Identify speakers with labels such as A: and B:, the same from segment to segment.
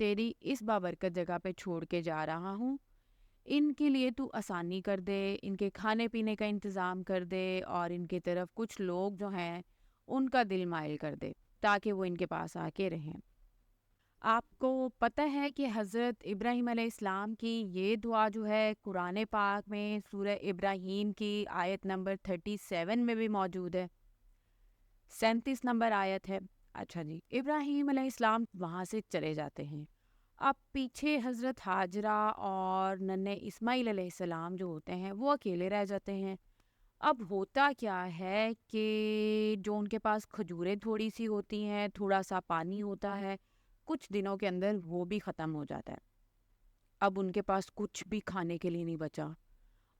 A: تیری اس بابرکت جگہ پہ چھوڑ کے جا رہا ہوں، ان کے لیے تو آسانی کر دے، ان کے کھانے پینے کا انتظام کر دے، اور ان کی طرف کچھ لوگ جو ہیں ان کا دل مائل کر دے تاکہ وہ ان کے پاس آ کے رہیں۔ آپ کو پتہ ہے کہ حضرت ابراہیم علیہ السلام کی یہ دعا جو ہے قرآن پاک میں سورہ ابراہیم کی آیت نمبر 37 میں بھی موجود ہے، 37 نمبر آیت ہے۔ اچھا جی، ابراہیم علیہ السلام وہاں سے چلے جاتے ہیں۔ اب پیچھے حضرت ہاجرہ اور ننھے اسماعیل علیہ السلام جو ہوتے ہیں وہ اکیلے رہ جاتے ہیں۔ اب ہوتا کیا ہے کہ جو ان کے پاس کھجوریں تھوڑی سی ہوتی ہیں، تھوڑا سا پانی ہوتا ہے، کچھ دنوں کے اندر وہ بھی ختم ہو جاتا ہے۔ اب ان کے پاس کچھ بھی کھانے کے لیے نہیں بچا،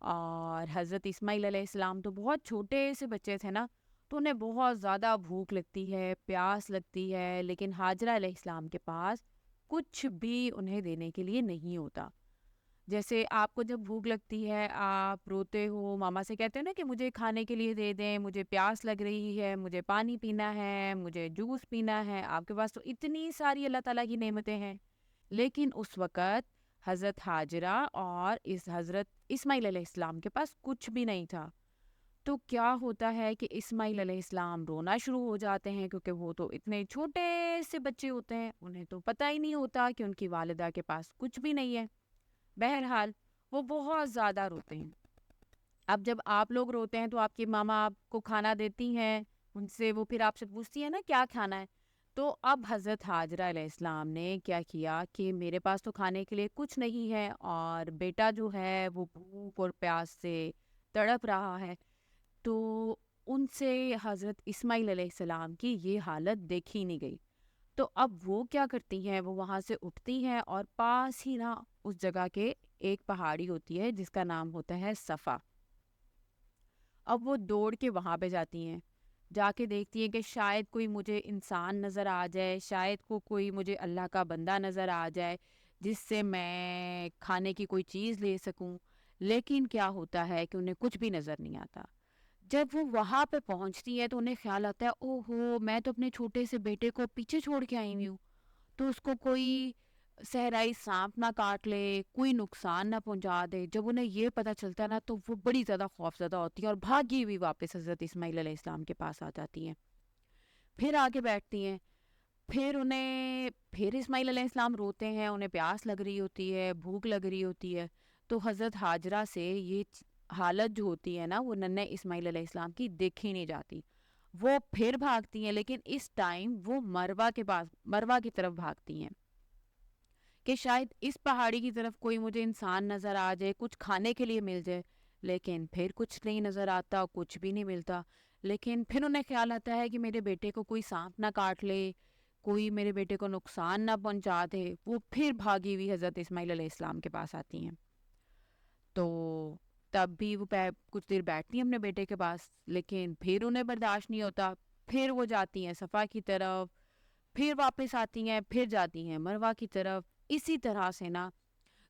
A: اور حضرت اسماعیل علیہ السلام تو بہت چھوٹے سے بچے تھے نا، تو انہیں بہت زیادہ بھوک لگتی ہے، پیاس لگتی ہے، لیکن ہاجرہ علیہ السلام کے پاس کچھ بھی انہیں دینے کے لیے نہیں ہوتا۔ جیسے آپ کو جب بھوک لگتی ہے، آپ روتے ہو، ماما سے کہتے ہیں نا کہ مجھے کھانے کے لیے دے دیں، مجھے پیاس لگ رہی ہے، مجھے پانی پینا ہے، مجھے جوس پینا ہے۔ آپ کے پاس تو اتنی ساری اللہ تعالیٰ کی نعمتیں ہیں، لیکن اس وقت حضرت ہاجرہ اور اس حضرت اسماعیل علیہ السلام کے پاس کچھ بھی نہیں تھا۔ تو کیا ہوتا ہے کہ اسماعیل علیہ السلام رونا شروع ہو جاتے ہیں، کیونکہ وہ تو اتنے چھوٹے سے بچے ہوتے ہیں، انہیں تو پتہ ہی نہیں ہوتا کہ ان کی والدہ کے پاس کچھ بھی نہیں ہے۔ بہرحال وہ بہت زیادہ روتے ہیں۔ اب جب آپ لوگ روتے ہیں تو آپ کی ماما آپ کو کھانا دیتی ہیں، ان سے وہ پھر آپ سے پوچھتی ہیں نا کیا کھانا ہے۔ تو اب حضرت ہاجرہ علیہ السلام نے کیا کیا کہ میرے پاس تو کھانے کے لیے کچھ نہیں ہے، اور بیٹا جو ہے وہ بھوک اور پیاس سے تڑپ رہا ہے، تو ان سے حضرت اسماعیل علیہ السلام کی یہ حالت دیکھی نہیں گئی۔ تو اب وہ کیا کرتی ہیں، وہ وہاں سے اٹھتی ہیں اور پاس ہی نا اس جگہ کے ایک پہاڑی ہوتی ہے جس کا نام ہوتا ہے صفا۔ اب وہ دوڑ کے وہاں پہ جاتی ہیں، جا کے دیکھتی ہیں کہ شاید کوئی مجھے انسان نظر آ جائے، شاید کوئی مجھے اللہ کا بندہ نظر آ جائے جس سے میں کھانے کی کوئی چیز لے سکوں، لیکن کیا ہوتا ہے کہ انہیں کچھ بھی نظر نہیں آتا۔ جب وہ وہاں پہ پہنچتی ہے تو انہیں خیال آتا ہے، اوہ ہو، میں تو اپنے چھوٹے سے بیٹے کو پیچھے چھوڑ کے آئی ہوئی ہوں، تو اس کو کوئی صحرائی سانپ نہ کاٹ لے، کوئی نقصان نہ پہنچا دے۔ جب انہیں یہ پتہ چلتا ہے نا تو وہ بڑی زیادہ خوفزدہ ہوتی ہیں اور بھاگی ہوئی واپس حضرت اسماعیل علیہ السلام کے پاس آ جاتی ہیں، پھر آگے بیٹھتی ہیں۔ پھر اسماعیل علیہ السلام روتے ہیں، انہیں پیاس لگ رہی ہوتی ہے، بھوک لگ رہی ہوتی ہے، تو حضرت ہاجرہ سے یہ حالت جو ہوتی ہے نا وہ ننھے اسماعیل علیہ السلام کی دیکھی نہیں جاتی۔ وہ پھر بھاگتی ہیں، لیکن اس ٹائم وہ مروا کی طرف بھاگتی ہیں کہ شاید اس پہاڑی کی طرف کوئی مجھے انسان نظر آ جائے، کچھ کھانے کے لیے مل جائے، لیکن پھر کچھ نہیں نظر آتا، کچھ بھی نہیں ملتا۔ لیکن پھر انہیں خیال آتا ہے کہ میرے بیٹے کو کوئی سانپ نہ کاٹ لے، کوئی میرے بیٹے کو نقصان نہ پہنچا دے۔ وہ پھر بھاگی ہوئی حضرت اسماعیل علیہ السلام کے پاس آتی ہیں، تو تب بھی وہ کچھ دیر بیٹھتی ہیں اپنے بیٹے کے پاس، لیکن پھر انہیں برداشت نہیں ہوتا، پھر وہ جاتی ہیں صفا کی طرف، پھر واپس آتی ہیں، پھر جاتی ہیں مروہ کی طرف۔ اسی طرح سے نا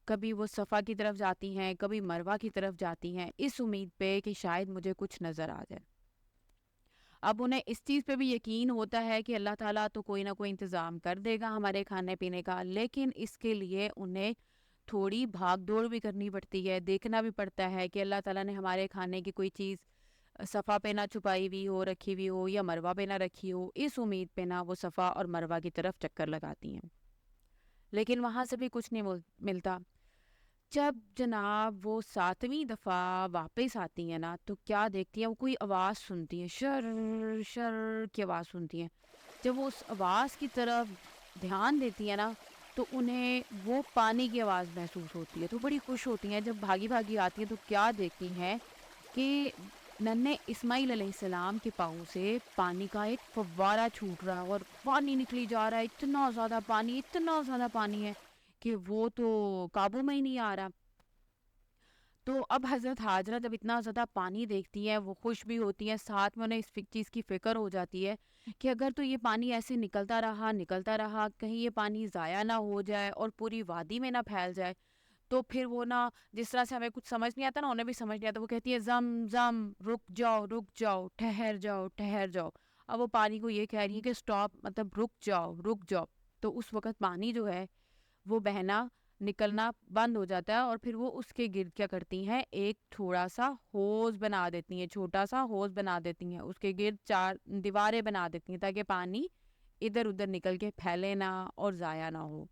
A: کبھی وہ صفا کی طرف جاتی ہیں، کبھی مروہ کی طرف جاتی ہیں، اس امید پہ کہ شاید مجھے کچھ نظر آ جائے۔ اب انہیں اس چیز پہ بھی یقین ہوتا ہے کہ اللہ تعالیٰ تو کوئی نہ کوئی انتظام کر دے گا ہمارے کھانے پینے کا، لیکن اس کے لیے انہیں تھوڑی بھاگ دوڑ بھی کرنی پڑتی ہے، دیکھنا بھی پڑتا ہے کہ اللہ تعالیٰ نے ہمارے کھانے کی کوئی چیز صفا پہ نہ چھپائی ہوئی ہو، رکھی ہوئی ہو، یا مروہ پہ نہ رکھی ہو۔ اس امید پہ نہ وہ صفا اور مروہ کی طرف چکر لگاتی ہیں، لیکن وہاں سے بھی کچھ نہیں ملتا۔ جب جناب وہ 7ویں دفعہ واپس آتی ہیں نا تو کیا دیکھتی ہیں، وہ کوئی آواز سنتی ہیں، شر شر کی آواز سنتی ہیں۔ جب وہ اس آواز کی طرف دھیان دیتی ہیں نا تو انہیں وہ پانی کی آواز محسوس ہوتی ہے، تو بڑی خوش ہوتی ہیں۔ جب بھاگی بھاگی آتی ہیں تو کیا دیکھتی ہیں کہ ننھے اسماعیل علیہ السلام کے پاؤں سے پانی کا ایک فوارہ چھوٹ رہا ہے اور پانی نکلی جا رہا ہے، اتنا زیادہ پانی ہے کہ وہ تو قابو میں ہی نہیں آ رہا۔ تو اب حضرت ہاجرہ جب اتنا زیادہ پانی دیکھتی ہیں، وہ خوش بھی ہوتی ہیں، ساتھ میں انہیں اس چیز کی فکر ہو جاتی ہے کہ اگر تو یہ پانی ایسے نکلتا رہا کہیں یہ پانی ضائع نہ ہو جائے اور پوری وادی میں نہ پھیل جائے، تو پھر وہ نا جس طرح سے ہمیں کچھ سمجھ نہیں آتا نا، انہیں بھی سمجھ نہیں آتا، وہ کہتی ہے زم زم، رک جاؤ، ٹھہر جاؤ۔ اب وہ پانی کو یہ کہہ رہی ہے کہ سٹاپ، مطلب رک جاؤ۔ تو اس وقت پانی جو ہے وہ بہنا نکلنا بند ہو جاتا ہے اور پھر وہ اس کے گرد کیا کرتی ہیں، ایک تھوڑا سا ہوز بنا دیتی ہیں، چھوٹا سا ہوز بنا دیتی ہیں، اس کے گرد 4 دیواریں بنا دیتی ہیں تاکہ پانی ادھر ادھر نکل کے پھیلے نہ اور ضائع نہ ہو۔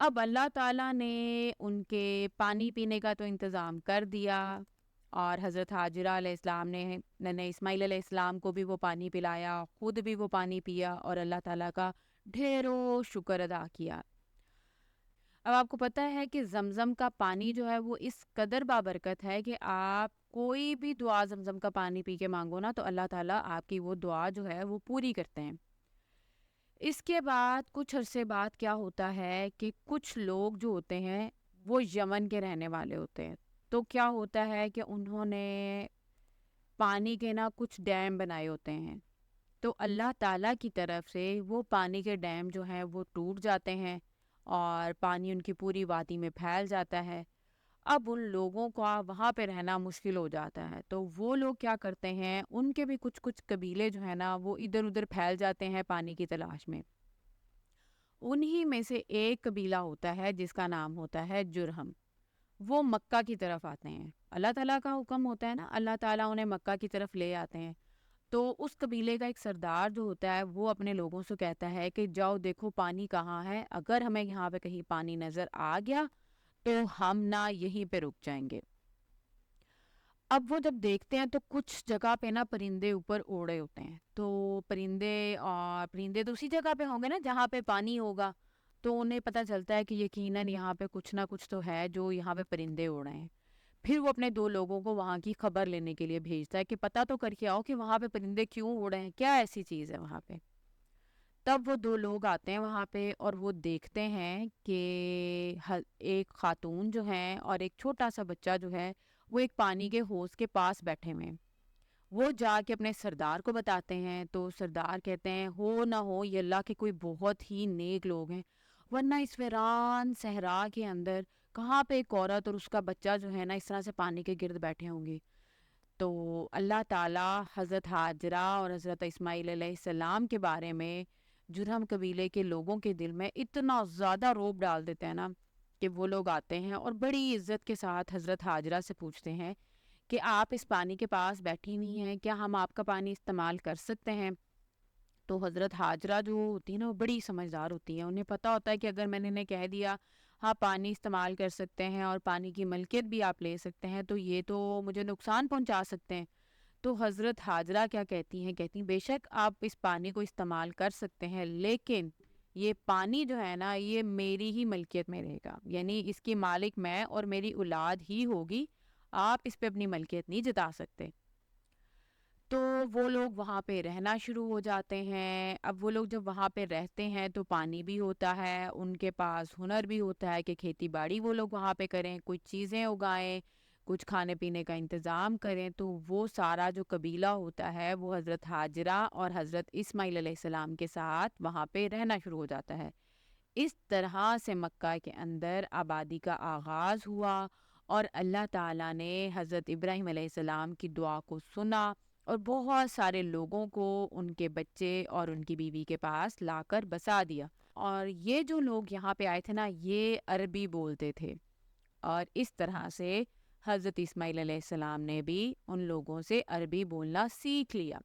A: اب اللہ تعالیٰ نے ان کے پانی پینے کا تو انتظام کر دیا، اور حضرت حاجرہ علیہ السلام نے اسماعیل علیہ السلام کو بھی وہ پانی پلایا، خود بھی وہ پانی پیا اور اللہ تعالیٰ کا ڈھیروں شکر ادا کیا۔ اب آپ کو پتہ ہے کہ زمزم کا پانی جو ہے وہ اس قدر بابرکت ہے کہ آپ کوئی بھی دعا زمزم کا پانی پی کے مانگو نا تو اللہ تعالیٰ آپ کی وہ دعا جو ہے وہ پوری کرتے ہیں۔ اس کے بعد کچھ عرصے بعد کیا ہوتا ہے کہ کچھ لوگ جو ہوتے ہیں وہ یمن کے رہنے والے ہوتے ہیں، تو کیا ہوتا ہے کہ انہوں نے پانی کے نا کچھ ڈیم بنائے ہوتے ہیں، تو اللہ تعالیٰ کی طرف سے وہ پانی کے ڈیم جو ہیں وہ ٹوٹ جاتے ہیں اور پانی ان کی پوری وادی میں پھیل جاتا ہے۔ اب ان لوگوں کا وہاں پہ رہنا مشکل ہو جاتا ہے، تو وہ لوگ کیا کرتے ہیں، ان کے بھی کچھ کچھ قبیلے جو ہیں نا وہ ادھر ادھر پھیل جاتے ہیں پانی کی تلاش میں۔ انہی میں سے ایک قبیلہ ہوتا ہے جس کا نام ہوتا ہے جرہم، وہ مکہ کی طرف آتے ہیں، اللہ تعالیٰ کا حکم ہوتا ہے نا، اللہ تعالیٰ انہیں مکہ کی طرف لے آتے ہیں۔ تو اس قبیلے کا ایک سردار جو ہوتا ہے وہ اپنے لوگوں سے کہتا ہے کہ جاؤ دیکھو پانی کہاں ہے، اگر ہمیں یہاں پہ کہیں پانی نظر آ گیا تو ہم نہ یہیں پہ رک جائیں گے۔ اب وہ جب دیکھتے ہیں تو کچھ جگہ پہ نا پرندے اوپر اوڑے ہوتے ہیں، تو پرندے تو اسی جگہ پہ ہوں گے نا جہاں پہ پانی ہوگا، تو انہیں پتہ چلتا ہے کہ یقیناً یہاں پہ کچھ نہ کچھ تو ہے جو یہاں پہ پرندے اڑے ہیں۔ پھر وہ اپنے 2 لوگوں کو وہاں کی خبر لینے کے لیے بھیجتا ہے کہ پتہ تو کر کے آؤ کہ وہاں پہ پرندے کیوں اڑے ہیں، کیا ایسی چیز ہے وہاں پہ۔ تب وہ 2 لوگ آتے ہیں وہاں پہ اور وہ دیکھتے ہیں کہ ایک خاتون جو ہیں اور ایک چھوٹا سا بچہ جو ہے وہ ایک پانی کے ہوز کے پاس بیٹھے ہوئے ہیں۔ وہ جا کے اپنے سردار کو بتاتے ہیں، تو سردار کہتے ہیں ہو نہ ہو یہ اللہ کے کوئی بہت ہی نیک لوگ ہیں، ورنہ اس ویران صحرا کے اندر کہاں پہ ایک عورت اور اس کا بچہ جو ہے نا اس طرح سے پانی کے گرد بیٹھے ہوں گے۔ تو اللہ تعالیٰ حضرت حاجرہ اور حضرت اسماعیل علیہ السلام کے بارے میں جرہم قبیلے کے لوگوں کے دل میں اتنا زیادہ رعب ڈال دیتے ہیں نا کہ وہ لوگ آتے ہیں اور بڑی عزت کے ساتھ حضرت حاجرہ سے پوچھتے ہیں کہ آپ اس پانی کے پاس بیٹھی ہوئی ہیں، کیا ہم آپ کا پانی استعمال کر سکتے ہیں؟ تو حضرت حاجرہ جو ہوتی ہیں نا وہ بڑی سمجھدار ہوتی ہیں، انہیں پتہ ہوتا ہے کہ اگر میں نے انہیں کہہ دیا ہاں پانی استعمال کر سکتے ہیں اور پانی کی ملکیت بھی آپ لے سکتے ہیں تو یہ تو مجھے نقصان پہنچا سکتے ہیں۔ تو حضرت حاجرہ کیا کہتی ہیں بے شک آپ اس پانی کو استعمال کر سکتے ہیں، لیکن یہ پانی جو ہے نا یہ میری ہی ملکیت میں رہے گا، یعنی اس کی مالک میں اور میری اولاد ہی ہوگی، آپ اس پہ اپنی ملکیت نہیں جتا سکتے۔ تو وہ لوگ وہاں پہ رہنا شروع ہو جاتے ہیں۔ اب وہ لوگ جب وہاں پہ رہتے ہیں تو پانی بھی ہوتا ہے، ان کے پاس ہنر بھی ہوتا ہے کہ کھیتی باڑی وہ لوگ وہاں پہ کریں، کچھ چیزیں اگائیں، کچھ کھانے پینے کا انتظام کریں۔ تو وہ سارا جو قبیلہ ہوتا ہے وہ حضرت حاجرہ اور حضرت اسماعیل علیہ السلام کے ساتھ وہاں پہ رہنا شروع ہو جاتا ہے۔ اس طرح سے مکہ کے اندر آبادی کا آغاز ہوا اور اللہ تعالیٰ نے حضرت ابراہیم علیہ السلام کی دعا کو سنا اور بہت سارے لوگوں کو ان کے بچے اور ان کی بیوی کے پاس لا کر بسا دیا۔ اور یہ جو لوگ یہاں پہ آئے تھے نا یہ عربی بولتے تھے، اور اس طرح سے حضرت اسماعیل علیہ السلام نے بھی ان لوگوں سے عربی بولنا سیکھ لیا۔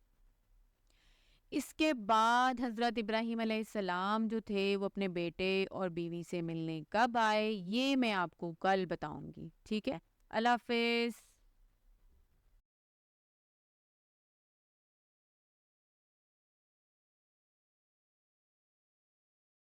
A: اس کے بعد حضرت ابراہیم علیہ السلام جو تھے وہ اپنے بیٹے اور بیوی سے ملنے کب آئے یہ میں آپ کو کل بتاؤں گی، ٹھیک ہے؟ اللہ حافظ۔